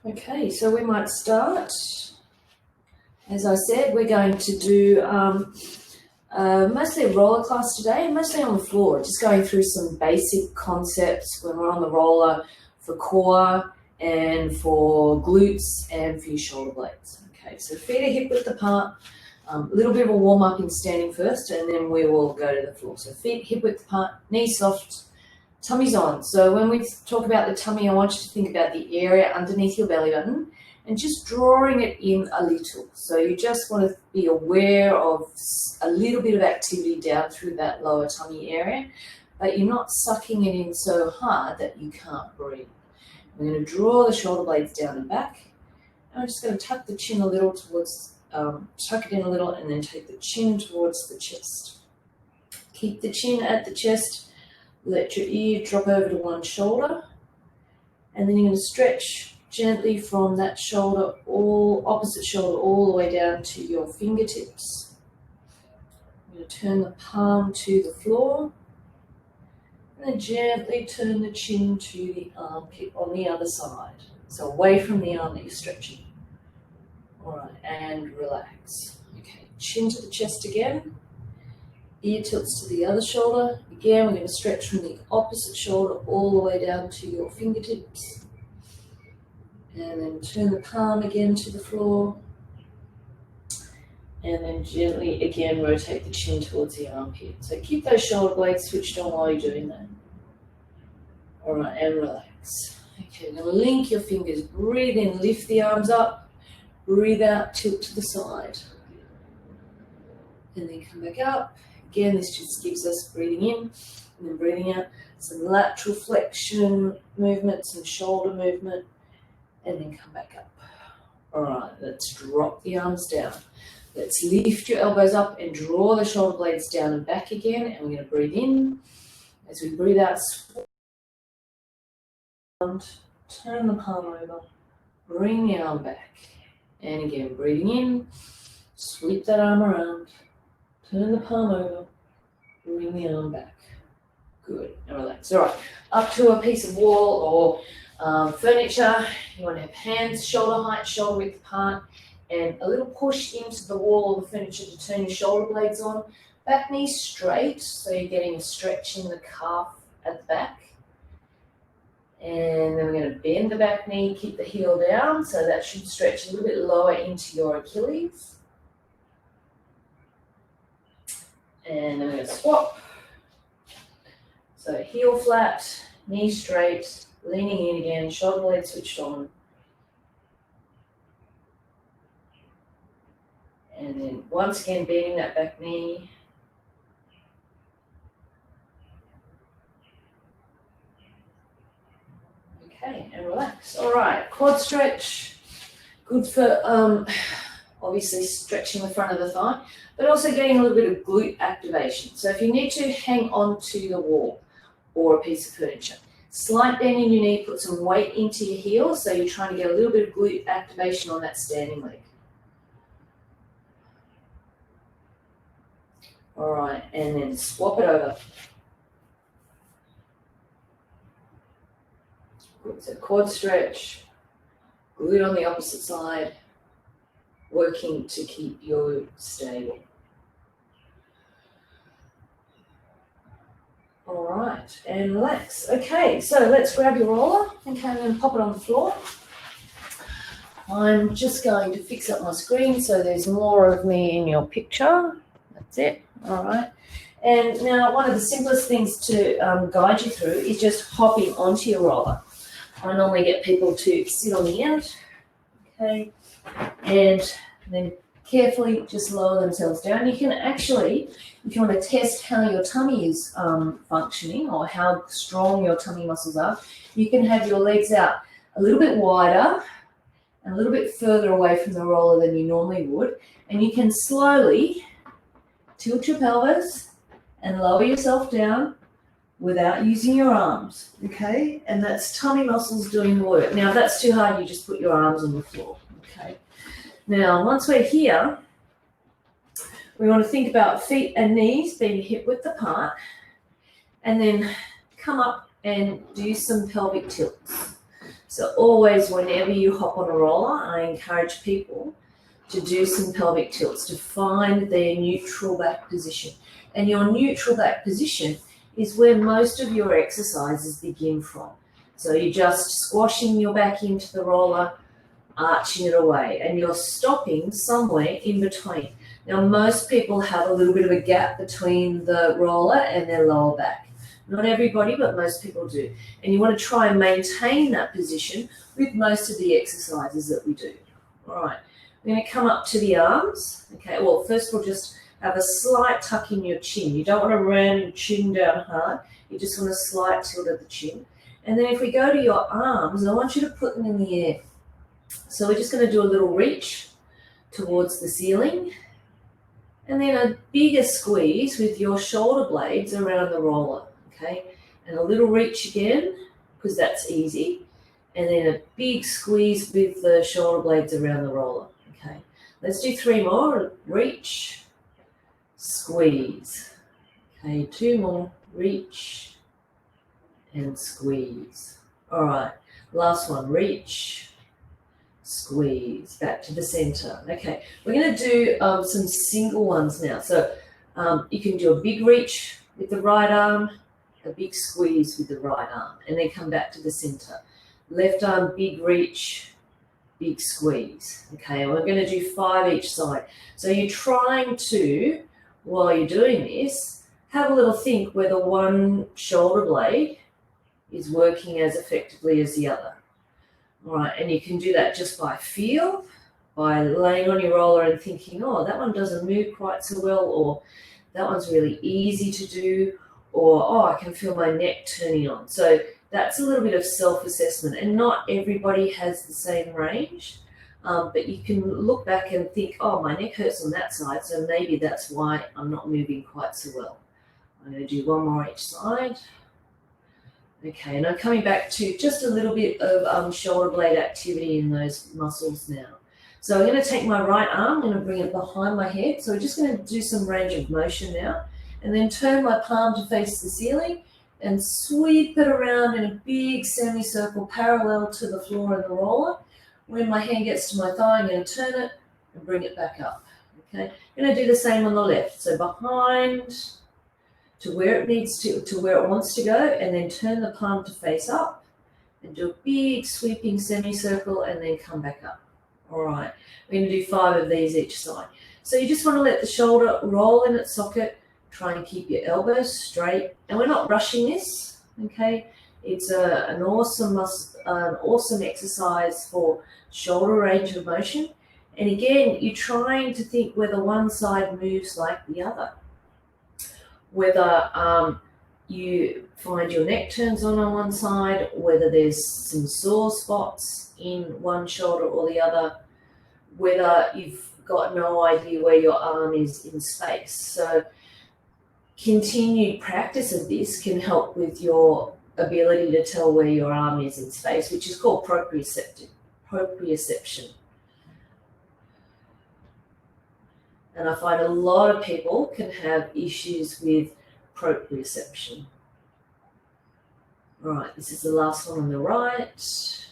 Okay, so we might start. As I said, we're going to do mostly a roller class today, mostly on the floor, just going through some basic concepts when we're on the roller for core and for glutes and for your shoulder blades. Okay, so feet are hip width apart, a little bit of a warm up in standing first, and then we will go to the floor. So feet hip width apart, knees soft, tummy's on. So when we talk about the tummy, I want you to think about the area underneath your belly button and just drawing it in a little. So you just want to be aware of a little bit of activity down through that lower tummy area, but you're not sucking it in so hard that you can't breathe. I'm going to draw the shoulder blades down and back. And I'm just going to tuck the chin a little towards, tuck it in a little, and then take the chin towards the chest. Keep the chin at the chest. Let your ear drop over to one shoulder, and then you're going to stretch gently from that shoulder, opposite shoulder, all the way down to your fingertips. I'm going to turn the palm to the floor, and then gently turn the chin to the armpit on the other side. So away from the arm that you're stretching. All right, and relax. Okay, chin to the chest again. Ear tilts to the other shoulder. Again, we're going to stretch from the opposite shoulder all the way down to your fingertips. And then turn the palm again to the floor. And then gently again rotate the chin towards the armpit. So keep those shoulder blades switched on while you're doing that. All right, and relax. Okay, now link your fingers. Breathe in, lift the arms up. Breathe out, tilt to the side. And then come back up. Again, this just gives us breathing in and then breathing out. Some lateral flexion movement, some shoulder movement, and then come back up. All right, let's drop the arms down. Let's lift your elbows up and draw the shoulder blades down and back again. And we're going to breathe in. As we breathe out, turn the palm over, bring the arm back. And again, breathing in, sweep that arm around. Turn the palm over, bring the arm back. Good, and relax. All right, up to a piece of wall or furniture. You want to have hands shoulder height, shoulder width apart, and a little push into the wall or the furniture to turn your shoulder blades on. Back knee straight, so you're getting a stretch in the calf at the back. And then we're going to bend the back knee, keep the heel down, so that should stretch a little bit lower into your Achilles. And then we're going to swap. So heel flat, knee straight, leaning in again, shoulder blades switched on. And then once again, bending that back knee. Okay, and relax. All right, quad stretch. Good for obviously stretching the front of the thigh, but also getting a little bit of glute activation. So if you need to hang on to the wall or a piece of furniture, slight bend in your knee, put some weight into your heel, so you're trying to get a little bit of glute activation on that standing leg. All right, and then swap it over. Good, so quad stretch, glute on the opposite side, working to keep you stable. All right, and relax. Okay, so let's grab your roller. Okay, I'm going to pop it on the floor. I'm just going to fix up my screen so there's more of me in your picture. That's it. All right. And now one of the simplest things to guide you through is just hopping onto your roller. I normally get people to sit on the end, okay, and then carefully just lower themselves down. You can actually, if you want to test how your tummy is functioning or how strong your tummy muscles are, you can have your legs out a little bit wider and a little bit further away from the roller than you normally would, and you can slowly tilt your pelvis and lower yourself down without using your arms, okay? And that's tummy muscles doing the work. Now, if that's too hard, you just put your arms on the floor, okay? Now, once we're here, we want to think about feet and knees being hip width apart, and then come up and do some pelvic tilts. So always, whenever you hop on a roller, I encourage people to do some pelvic tilts to find their neutral back position. And your neutral back position is where most of your exercises begin from. So you're just squashing your back into the roller, arching it away, and you're stopping somewhere in between. Now, most people have a little bit of a gap between the roller and their lower back. Not everybody, but most people do. And you want to try and maintain that position with most of the exercises that we do. All right, we're going to come up to the arms. Okay, well, first we'll just have a slight tuck in your chin. You don't want to ram your chin down hard. You just want a slight tilt of the chin. And then if we go to your arms, I want you to put them in the air. So we're just going to do a little reach towards the ceiling, and then a bigger squeeze with your shoulder blades around the roller, okay? And a little reach again, because that's easy, and then a big squeeze with the shoulder blades around the roller, okay? Let's do 3 more. Reach, squeeze. Okay, 2 more. Reach and squeeze. All right, last one. Reach, squeeze, back to the center. Okay, we're going to do some single ones now. So you can do a big reach with the right arm, a big squeeze with the right arm, and then come back to the center. Left arm, big reach, big squeeze. Okay, and we're going to do 5 each side. So you're trying to, while you're doing this, have a little think whether one shoulder blade is working as effectively as the other. All right, and you can do that just by feel, by laying on your roller and thinking, oh, that one doesn't move quite so well, or that one's really easy to do, or, oh, I can feel my neck turning on. So that's a little bit of self-assessment, and not everybody has the same range, but you can look back and think, oh, my neck hurts on that side, so maybe that's why I'm not moving quite so well. I'm going to do 1 more each side. Okay, and I'm coming back to just a little bit of shoulder blade activity in those muscles now. So I'm going to take my right arm, I'm going to bring it behind my head. So we're just going to do some range of motion now, and then turn my palm to face the ceiling and sweep it around in a big semicircle parallel to the floor and the roller. When my hand gets to my thigh, I'm going to turn it and bring it back up. Okay, I'm going to do the same on the left. So behind to where it needs to where it wants to go, and then turn the palm to face up and do a big sweeping semicircle and then come back up. All right, we're going to do 5 of these each side. So you just want to let the shoulder roll in its socket, try and keep your elbows straight, and we're not rushing this, okay? It's an awesome exercise for shoulder range of motion. And again, you're trying to think whether one side moves like the other, whether you find your neck turns on one side, whether there's some sore spots in one shoulder or the other, whether you've got no idea where your arm is in space. So continued practice of this can help with your ability to tell where your arm is in space, which is called proprioception. And I find a lot of people can have issues with proprioception. All right, this is the last one on the right.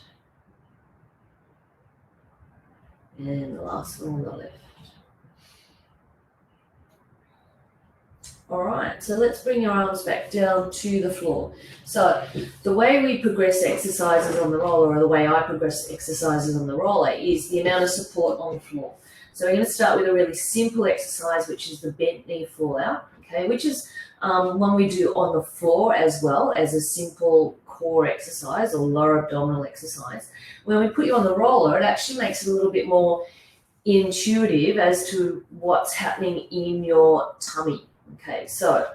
And the last one on the left. All right, so let's bring your arms back down to the floor. So the way we progress exercises on the roller, or the way I progress exercises on the roller, is the amount of support on the floor. So we're going to start with a really simple exercise, which is the bent knee fall out, okay, which is one we do on the floor as well as a simple core exercise or lower abdominal exercise. When we put you on the roller, it actually makes it a little bit more intuitive as to what's happening in your tummy. Okay, so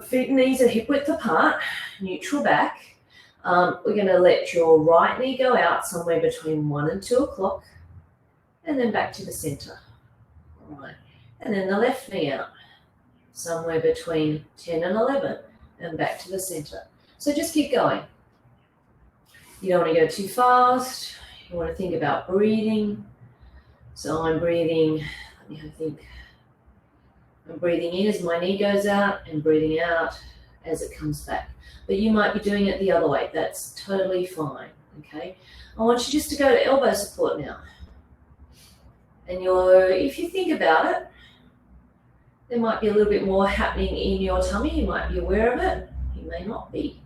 feet and knees are hip width apart, neutral back. We're going to let your right knee go out somewhere between 1 and 2 o'clock, and then back to the center. All right, and then the left knee out somewhere between 10 and 11, and back to the center. So just keep going. You don't want to go too fast. You want to think about breathing. So I'm breathing, let me have a think. I'm breathing in as my knee goes out and breathing out as it comes back. But you might be doing it the other way. That's totally fine, okay? I want you just to go to elbow support now. And if you think about it, there might be a little bit more happening in your tummy. You might be aware of it. You may not be.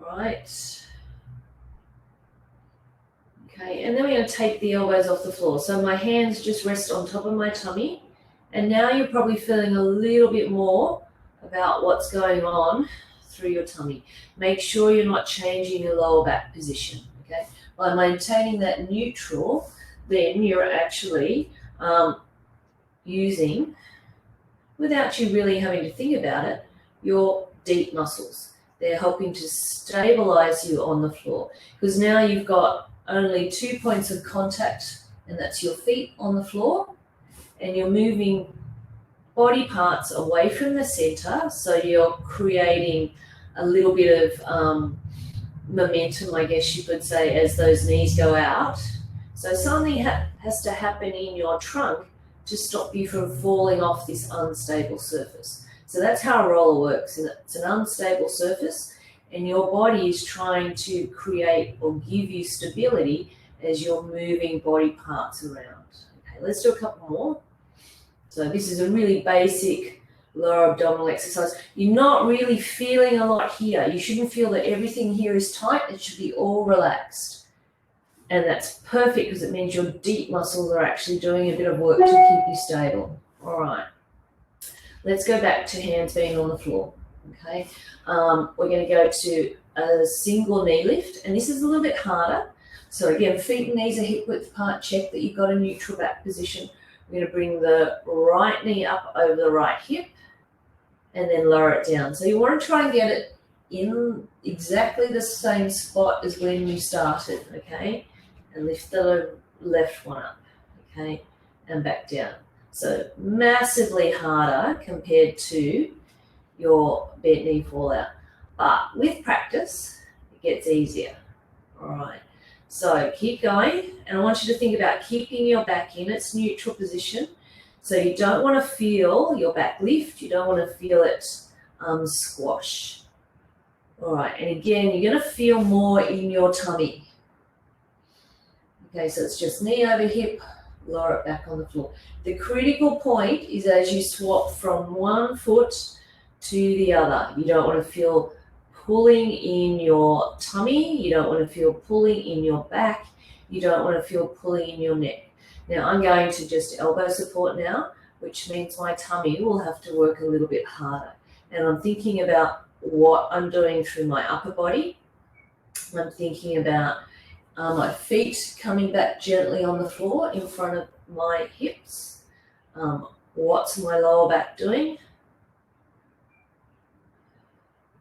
All right. Okay, and then we're going to take the elbows off the floor. So my hands just rest on top of my tummy. And now you're probably feeling a little bit more about what's going on through your tummy. Make sure you're not changing your lower back position, okay? By maintaining that neutral, then you're actually using, without you really having to think about it, your deep muscles. They're helping to stabilize you on the floor, because now you've got only 2 points of contact, and that's your feet on the floor, and you're moving body parts away from the center, so you're creating a little bit of momentum, I guess you could say, as those knees go out. So something has to happen in your trunk to stop you from falling off this unstable surface. So that's how a roller works. It's an unstable surface, and your body is trying to create or give you stability as you're moving body parts around. Okay, let's do a couple more. So this is a really basic lower abdominal exercise. You're not really feeling a lot here. You shouldn't feel that everything here is tight. It should be all relaxed. And that's perfect, because it means your deep muscles are actually doing a bit of work to keep you stable. All right. Let's go back to hands being on the floor. Okay. We're going to go to a single knee lift, and this is a little bit harder. So again, feet and knees are hip width apart. Check that you've got a neutral back position. We're going to bring the right knee up over the right hip and then lower it down. So you want to try and get it in exactly the same spot as when you started, okay? And lift the left one up, okay? And back down. So massively harder compared to your bent knee fallout. But with practice, it gets easier. All right. So keep going, and I want you to think about keeping your back in its neutral position. So you don't want to feel your back lift, you don't want to feel it squash. All right, and again, you're going to feel more in your tummy. Okay, so it's just knee over hip, lower it back on the floor. The critical point is as you swap from one foot to the other. You don't want to feel pulling in your tummy, you don't want to feel pulling in your back, you don't want to feel pulling in your neck. Now I'm going to just elbow support now, which means my tummy will have to work a little bit harder. And I'm thinking about what I'm doing through my upper body. I'm thinking about my feet coming back gently on the floor in front of my hips. What's my lower back doing?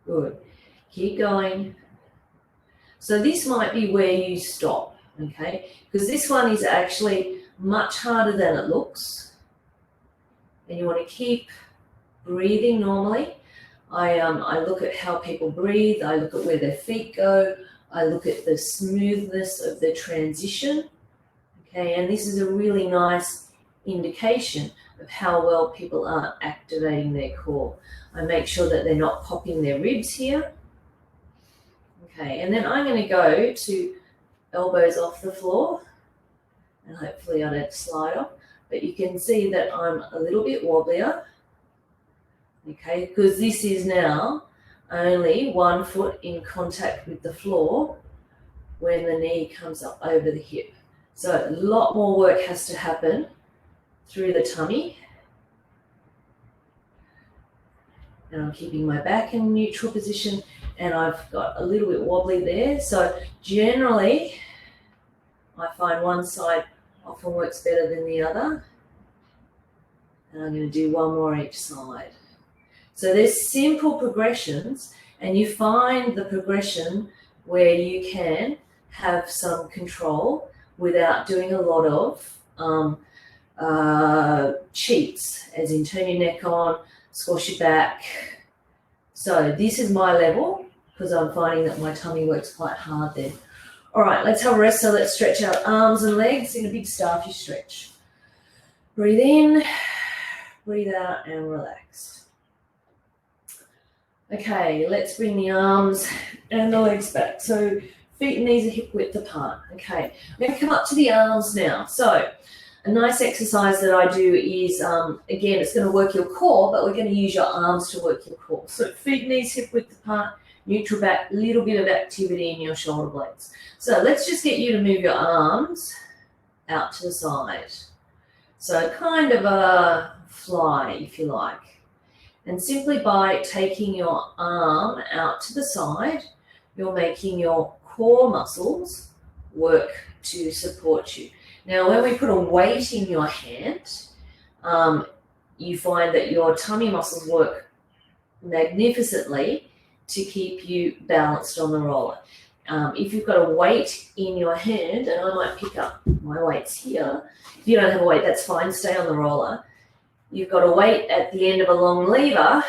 Good. Keep going. So this might be where you stop, okay? Because this one is actually much harder than it looks. And you want to keep breathing normally. I look at how people breathe. I look at where their feet go. I look at the smoothness of the transition. Okay, and this is a really nice indication of how well people are activating their core. I make sure that they're not popping their ribs here. Okay, and then I'm going to go to elbows off the floor, and hopefully I don't slide off, but you can see that I'm a little bit wobblier, okay, because this is now only 1 foot in contact with the floor when the knee comes up over the hip. So a lot more work has to happen through the tummy. And I'm keeping my back in neutral position, and I've got a little bit wobbly there. So generally, I find one side often works better than the other. And I'm going to do one more each side. So there's simple progressions, and you find the progression where you can have some control without doing a lot of cheats, as in turn your neck on, squash your back. So this is my level, because I'm finding that my tummy works quite hard there. All right, let's have a rest. So let's stretch our arms and legs in a big staffy stretch. Breathe in, breathe out, and relax. Okay, let's bring the arms and the legs back. So Feet and knees are hip width apart. Okay, I'm going to come up to the arms now. So a nice exercise that I do is, again, it's going to work your core, but we're going to use your arms to work your core. So feet, knees, hip width apart, neutral back, little bit of activity in your shoulder blades. So let's just get you to move your arms out to the side. So kind of a fly, if you like. And simply by taking your arm out to the side, you're making your core muscles work to support you. Now, when we put a weight in your hand, you find that your tummy muscles work magnificently to keep you balanced on the roller. If you've got a weight in your hand, and I might pick up my weights here. If you don't have a weight, that's fine, stay on the roller. You've got a weight at the end of a long lever,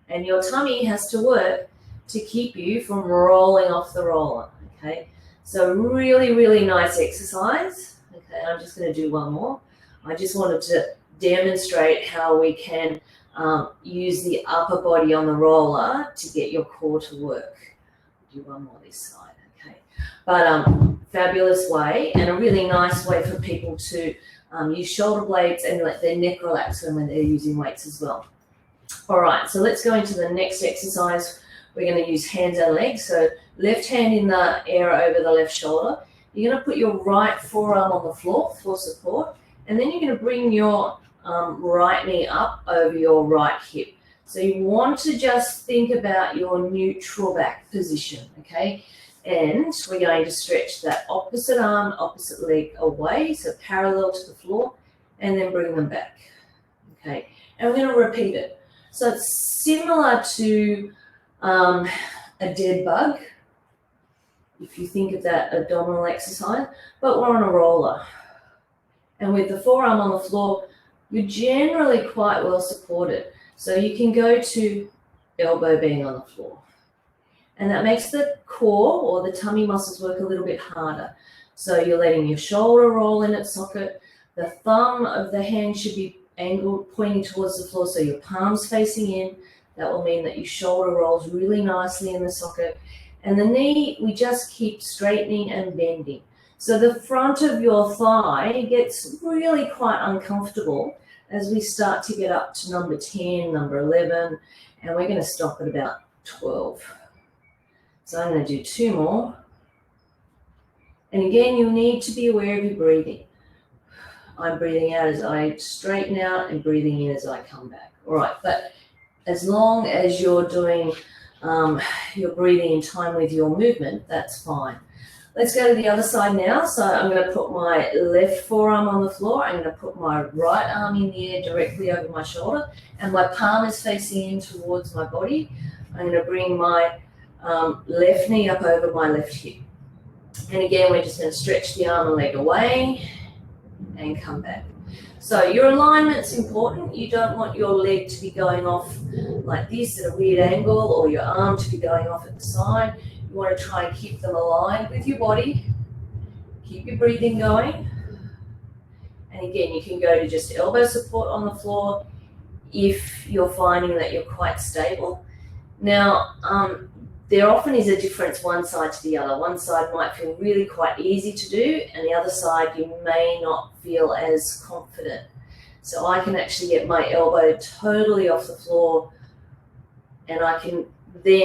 and your tummy has to work to keep you from rolling off the roller, okay? So really, really nice exercise. Okay, I'm just going to do one more. I just wanted to demonstrate how we can use the upper body on the roller to get your core to work. Do one more this side, okay? But fabulous way, and a really nice way for people to use shoulder blades and let their neck relax when they're using weights as well. All right, so let's go into the next exercise. We're going to use hands and legs. So left hand in the air over the left shoulder. You're going to put your right forearm on the floor for support, and then you're going to bring your right knee up over your right hip. So you want to just think about your neutral back position, okay? And we're going to stretch that opposite arm, opposite leg away, so parallel to the floor, and then bring them back, okay? And we're going to repeat it. So it's similar to a dead bug, if you think of that abdominal exercise, but we're on a roller. And with the forearm on the floor, you're generally quite well supported. So you can go to elbow being on the floor. And that makes the core or the tummy muscles work a little bit harder. So you're letting your shoulder roll in its socket. The thumb of the hand should be angled, pointing towards the floor, so your palms facing in. That will mean that your shoulder rolls really nicely in the socket. And the knee, we just keep straightening and bending. So the front of your thigh gets really quite uncomfortable as we start to get up to number 10, number 11, and we're going to stop at about 12. So I'm going to do 2 more. And again, you'll need to be aware of your breathing. I'm breathing out as I straighten out and breathing in as I come back. All right, but as long as you're doing, you're breathing in time with your movement, that's fine. Let's go to the other side now. So I'm going to put my left forearm on the floor. I'm going to put my right arm in the air directly over my shoulder, and my palm is facing in towards my body. I'm going to bring my left knee up over my left hip. And again, we're just going to stretch the arm and leg away and come back. So your alignment's important. You don't want your leg to be going off like this at a weird angle, or your arm to be going off at the side. You want to try and keep them aligned with your body. Keep your breathing going. And again, you can go to just elbow support on the floor if you're finding that you're quite stable. Now, there often is a difference one side to the other. One side might feel really quite easy to do, and the other side you may not feel as confident. So I can actually get my elbow totally off the floor, and I can then